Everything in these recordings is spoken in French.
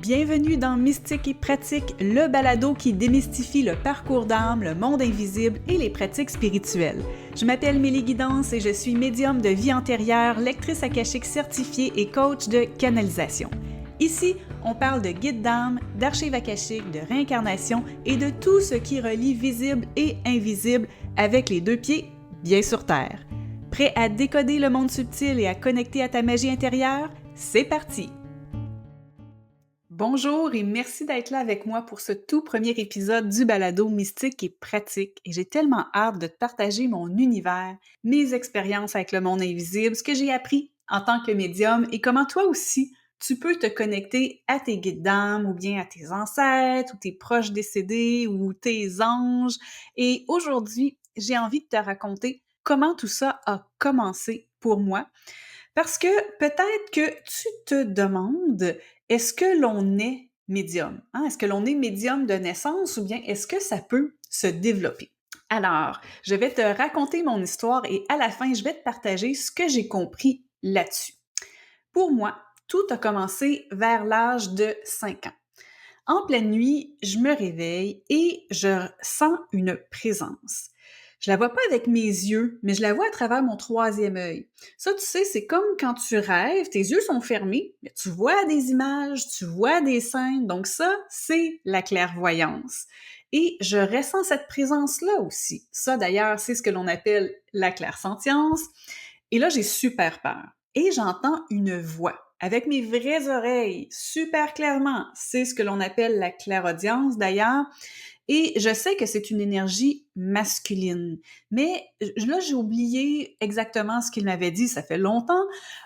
Bienvenue dans Mystique et Pratique, le balado qui démystifie le parcours d'âme, le monde invisible et les pratiques spirituelles. Je m'appelle Mélie Guidance et je suis médium de vie antérieure, lectrice akashique certifiée et coach de canalisation. Ici, on parle de guides d'âme, d'archives akashiques, de réincarnation et de tout ce qui relie visible et invisible avec les deux pieds bien sur terre. Prêt à décoder le monde subtil et à connecter à ta magie intérieure? C'est parti! Bonjour et merci d'être là avec moi pour ce tout premier épisode du balado Mystique et Pratique. Et j'ai tellement hâte de te partager mon univers, mes expériences avec le monde invisible, ce que j'ai appris en tant que médium et comment toi aussi tu peux te connecter à tes guides d'âme ou bien à tes ancêtres ou tes proches décédés ou tes anges. Et aujourd'hui, j'ai envie de te raconter comment tout ça a commencé pour moi. Parce que peut-être que tu te demandes, est-ce que l'on est médium? Est-ce que l'on est médium de naissance ou bien est-ce que ça peut se développer? Alors, je vais te raconter mon histoire et à la fin, je vais te partager ce que j'ai compris là-dessus. Pour moi, tout a commencé vers l'âge de 5 ans. En pleine nuit, je me réveille et je sens une présence. Je la vois pas avec mes yeux, mais je la vois à travers mon troisième œil. Ça, tu sais, c'est comme quand tu rêves, tes yeux sont fermés, mais tu vois des images, tu vois des scènes. Donc ça, c'est la clairvoyance. Et je ressens cette présence-là aussi. Ça, d'ailleurs, c'est ce que l'on appelle la clairsentience. Et là, j'ai super peur. Et j'entends une voix avec mes vraies oreilles, super clairement. C'est ce que l'on appelle la clairaudience, d'ailleurs. Et je sais que c'est une énergie masculine. Mais là, j'ai oublié exactement ce qu'il m'avait dit, ça fait longtemps.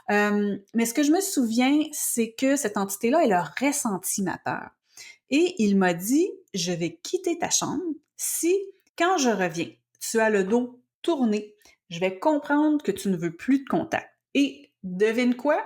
Mais ce que je me souviens, c'est que cette entité-là, elle a ressenti ma peur. Et il m'a dit, je vais quitter ta chambre si, quand je reviens, tu as le dos tourné, je vais comprendre que tu ne veux plus de contact. Et devine quoi?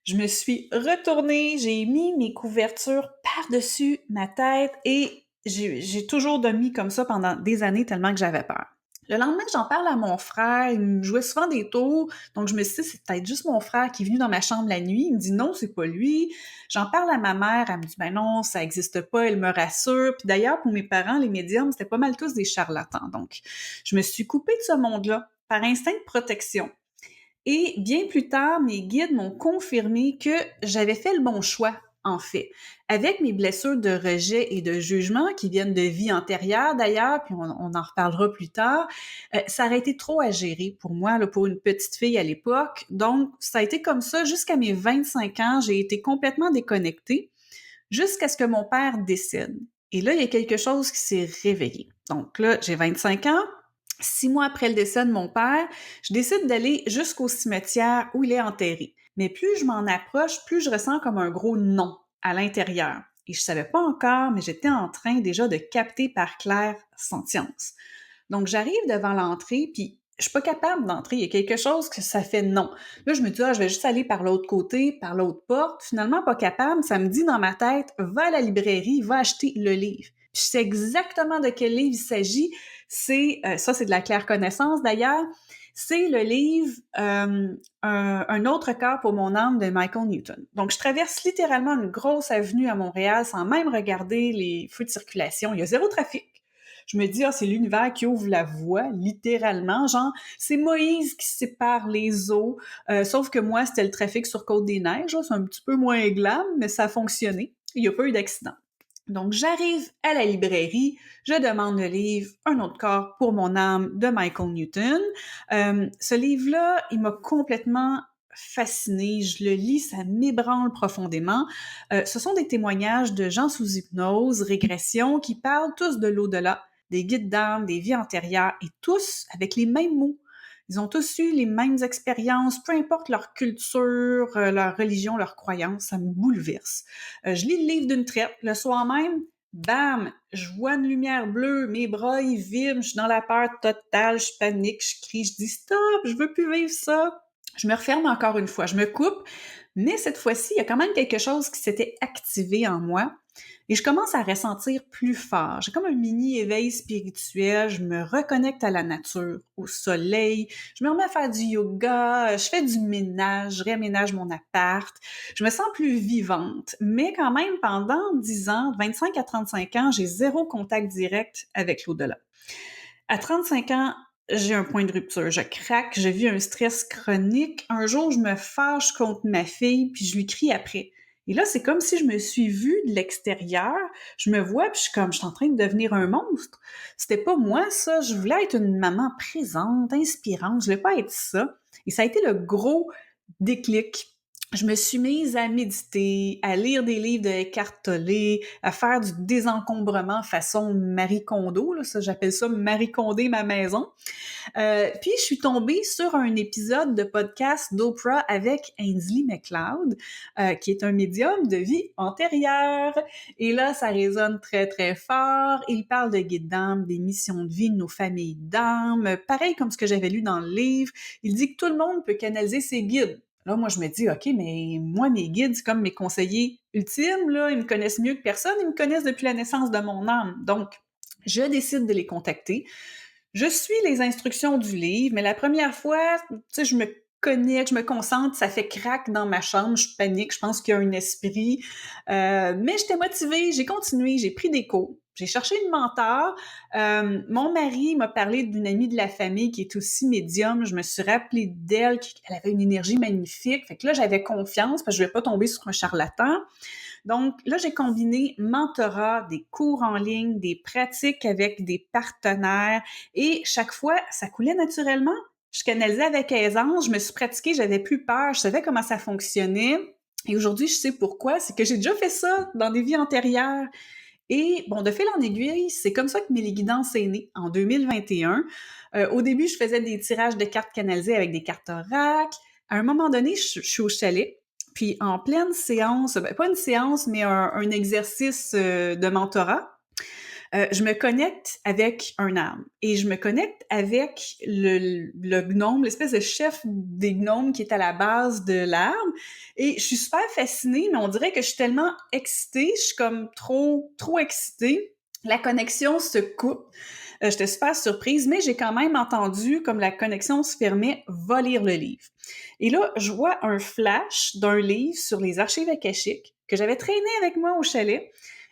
Je me suis retournée, j'ai mis mes couvertures par-dessus ma tête et j'ai toujours dormi comme ça pendant des années tellement que j'avais peur. Le lendemain, j'en parle à mon frère, il me jouait souvent des tours, donc je me suis dit, c'est peut-être juste mon frère qui est venu dans ma chambre la nuit. Il me dit non, c'est pas lui. J'en parle à ma mère, elle me dit, ben non, ça existe pas, elle me rassure. Puis d'ailleurs, pour mes parents, les médiums, c'était pas mal tous des charlatans. Donc, je me suis coupée de ce monde-là par instinct de protection. Et bien plus tard, mes guides m'ont confirmé que j'avais fait le bon choix, en fait. Avec mes blessures de rejet et de jugement qui viennent de vie antérieure d'ailleurs, puis on en reparlera plus tard, ça aurait été trop à gérer pour moi, là, pour une petite fille à l'époque. Donc, ça a été comme ça jusqu'à mes 25 ans. J'ai été complètement déconnectée jusqu'à ce que mon père décède. Et là, il y a quelque chose qui s'est réveillé. Donc là, j'ai 25 ans. 6 mois après le décès de mon père, je décide d'aller jusqu'au cimetière où il est enterré. Mais plus je m'en approche, plus je ressens comme un gros non à l'intérieur. Et je savais pas encore, mais j'étais en train déjà de capter par clair-sentience. Donc j'arrive devant l'entrée, puis je suis pas capable d'entrer. Il y a quelque chose que ça fait non. Là, je me dis, je vais juste aller par l'autre côté, par l'autre porte. Finalement, pas capable. Ça me dit dans ma tête, va à la librairie, va acheter le livre. Puis je sais exactement de quel livre il s'agit. Ça, c'est de la claire connaissance d'ailleurs. C'est le livre Un autre corps pour mon âme de Michael Newton. Donc, je traverse littéralement une grosse avenue à Montréal sans même regarder les feux de circulation. Il y a zéro trafic. Je me dis, c'est l'univers qui ouvre la voie, littéralement. Genre, c'est Moïse qui sépare les eaux. Sauf que moi, c'était le trafic sur Côte-des-Neiges. C'est un petit peu moins glam, mais ça a fonctionné. Il n'y a pas eu d'accident. Donc, j'arrive à la librairie, je demande le livre « Un autre corps pour mon âme » de Michael Newton. Ce livre-là, il m'a complètement fascinée. Je le lis, ça m'ébranle profondément. Ce sont des témoignages de gens sous hypnose, régression, qui parlent tous de l'au-delà, des guides d'âme, des vies antérieures, et tous avec les mêmes mots. Ils ont tous eu les mêmes expériences, peu importe leur culture, leur religion, leur croyance, ça me bouleverse. Je lis le livre d'une traite. Le soir même, bam, je vois une lumière bleue, mes bras, ils vibrent, je suis dans la peur totale, je panique, je crie, je dis « Stop, je veux plus vivre ça! » Je me referme encore une fois, je me coupe, mais cette fois-ci, il y a quand même quelque chose qui s'était activé en moi. Et je commence à ressentir plus fort. J'ai comme un mini éveil spirituel. Je me reconnecte à la nature, au soleil. Je me remets à faire du yoga. Je fais du ménage. Je réaménage mon appart. Je me sens plus vivante. Mais quand même, pendant 10 ans, 25 à 35 ans, j'ai zéro contact direct avec l'au-delà. À 35 ans, j'ai un point de rupture. Je craque, je vis un stress chronique. Un jour, je me fâche contre ma fille, puis je lui crie après. Et là, c'est comme si je me suis vue de l'extérieur. Je me vois, puis je suis en train de devenir un monstre. C'était pas moi, ça. Je voulais être une maman présente, inspirante. Je voulais pas être ça. Et ça a été le gros déclic. Je me suis mise à méditer, à lire des livres de Eckhart Tolle, à faire du désencombrement façon Marie Kondo, là, ça j'appelle ça Marie Kondé ma maison. Puis je suis tombée sur un épisode de podcast d'Oprah avec Ainsley McLeod, qui est un médium de vie antérieure. Et là, ça résonne très très fort. Il parle de guides d'âme, des missions de vie de nos familles d'âme, pareil comme ce que j'avais lu dans le livre. Il dit que tout le monde peut canaliser ses guides. Là, moi, je me dis, OK, mais moi, mes guides, c'est comme mes conseillers ultimes, là, ils me connaissent mieux que personne, ils me connaissent depuis la naissance de mon âme. Donc, je décide de les contacter. Je suis les instructions du livre, mais la première fois, tu sais, je me connecte, je me concentre, ça fait crack dans ma chambre, je panique, je pense qu'il y a un esprit. Mais j'étais motivée, j'ai continué, j'ai pris des cours. J'ai cherché une mentor. Mon mari m'a parlé d'une amie de la famille qui est aussi médium. Je me suis rappelée d'elle, qu'elle avait une énergie magnifique. Fait que là, j'avais confiance parce que je ne vais pas tomber sur un charlatan. Donc là, j'ai combiné mentorat, des cours en ligne, des pratiques avec des partenaires et chaque fois, ça coulait naturellement. Je canalisais avec aisance, je me suis pratiquée, j'avais plus peur, je savais comment ça fonctionnait. Et aujourd'hui, je sais pourquoi. C'est que j'ai déjà fait ça dans des vies antérieures. Et bon, de fil en aiguille, c'est comme ça que Méléguidance est née en 2021. Au début, je faisais des tirages de cartes canalisées avec des cartes oracle. À un moment donné, je suis au chalet. Puis en pleine séance, ben, pas une séance, mais un exercice de mentorat, je me connecte avec un arbre et je me connecte avec le gnome, l'espèce de chef des gnomes qui est à la base de l'arbre. Et je suis super fascinée, mais on dirait que je suis tellement excitée, je suis comme trop excitée. La connexion se coupe. J'étais super surprise, mais j'ai quand même entendu, comme la connexion se fermait, va lire le livre. Et là, je vois un flash d'un livre sur les archives akashiques que j'avais traîné avec moi au chalet.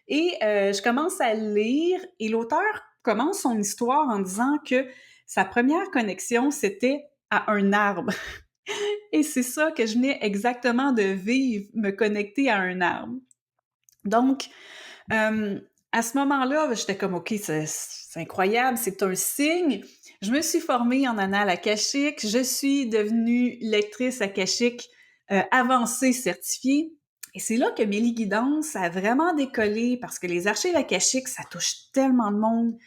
Et je commence à lire et l'auteur commence son histoire en disant que sa première connexion, c'était à un arbre. Et c'est ça que je venais exactement de vivre, me connecter à un arbre. Donc, à ce moment-là, j'étais comme, OK, c'est incroyable, c'est un signe. Je me suis formée en annales akashiques, je suis devenue lectrice akashique avancée certifiée. Et c'est là que Méléguidance a vraiment décollé parce que les archives akashiques, ça touche tellement de monde.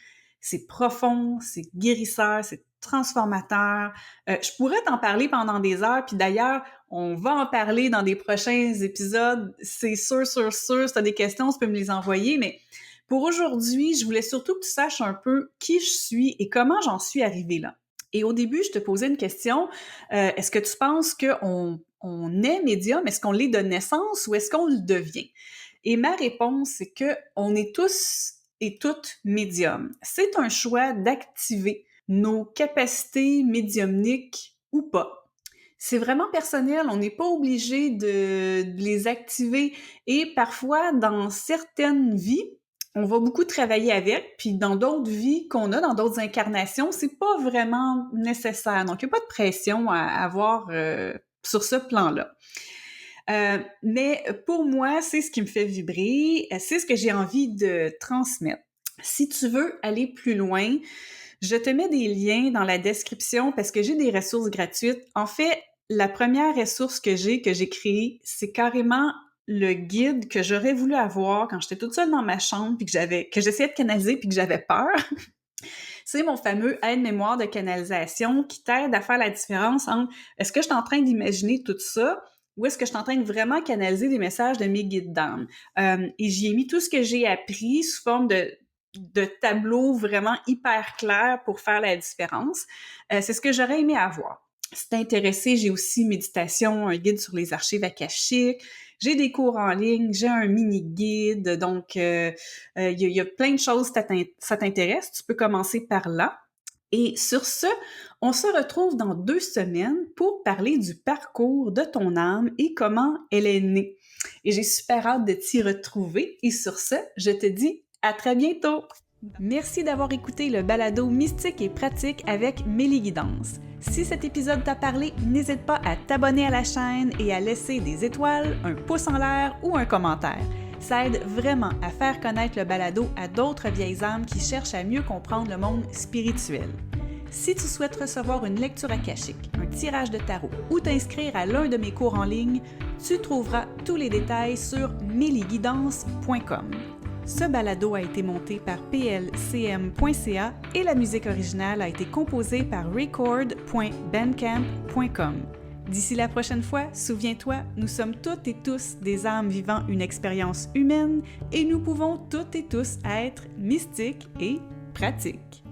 C'est profond, c'est guérisseur, c'est transformateur. Je pourrais t'en parler pendant des heures, puis d'ailleurs, on va en parler dans des prochains épisodes. C'est sûr. Si tu as des questions, tu peux me les envoyer. Mais pour aujourd'hui, je voulais surtout que tu saches un peu qui je suis et comment j'en suis arrivée là. Et au début, je te posais une question. Est-ce que tu penses qu'on est médium? Est-ce qu'on l'est de naissance ou est-ce qu'on le devient? Et ma réponse, c'est qu'on est tous et toutes médiums. C'est un choix d'activer nos capacités médiumniques ou pas. C'est vraiment personnel, on n'est pas obligé de les activer et parfois, dans certaines vies, on va beaucoup travailler avec, puis dans d'autres vies qu'on a, dans d'autres incarnations, c'est pas vraiment nécessaire. Donc, il n'y a pas de pression à avoir sur ce plan-là. Mais pour moi, c'est ce qui me fait vibrer, c'est ce que j'ai envie de transmettre. Si tu veux aller plus loin, je te mets des liens dans la description parce que j'ai des ressources gratuites. En fait, la première ressource que j'ai créée, c'est carrément le guide que j'aurais voulu avoir quand j'étais toute seule dans ma chambre puis que j'essayais de canaliser puis que j'avais peur. C'est mon fameux aide-mémoire de canalisation qui t'aide à faire la différence entre est-ce que je suis en train d'imaginer tout ça ou est-ce que je suis en train de vraiment canaliser des messages de mes guides d'âme. Et j'y ai mis tout ce que j'ai appris sous forme de tableaux vraiment hyper clairs pour faire la différence. C'est ce que j'aurais aimé avoir. Si t'es intéressé, j'ai aussi méditation, un guide sur les archives akashiques, j'ai des cours en ligne, j'ai un mini-guide, donc il y a plein de choses, ça t'intéresse, tu peux commencer par là. Et sur ce, on se retrouve dans 2 semaines pour parler du parcours de ton âme et comment elle est née. Et j'ai super hâte de t'y retrouver. Et sur ce, je te dis à très bientôt! Merci d'avoir écouté le balado Mystique et pratique avec Mélie Guidance. Si cet épisode t'a parlé, n'hésite pas à t'abonner à la chaîne et à laisser des étoiles, un pouce en l'air ou un commentaire. Ça aide vraiment à faire connaître le balado à d'autres vieilles âmes qui cherchent à mieux comprendre le monde spirituel. Si tu souhaites recevoir une lecture akashique, un tirage de tarot ou t'inscrire à l'un de mes cours en ligne, tu trouveras tous les détails sur melieguidance.com. Ce balado a été monté par plcm.ca et la musique originale a été composée par record.bandcamp.com. D'ici la prochaine fois, souviens-toi, nous sommes toutes et tous des âmes vivant une expérience humaine et nous pouvons toutes et tous être mystiques et pratiques.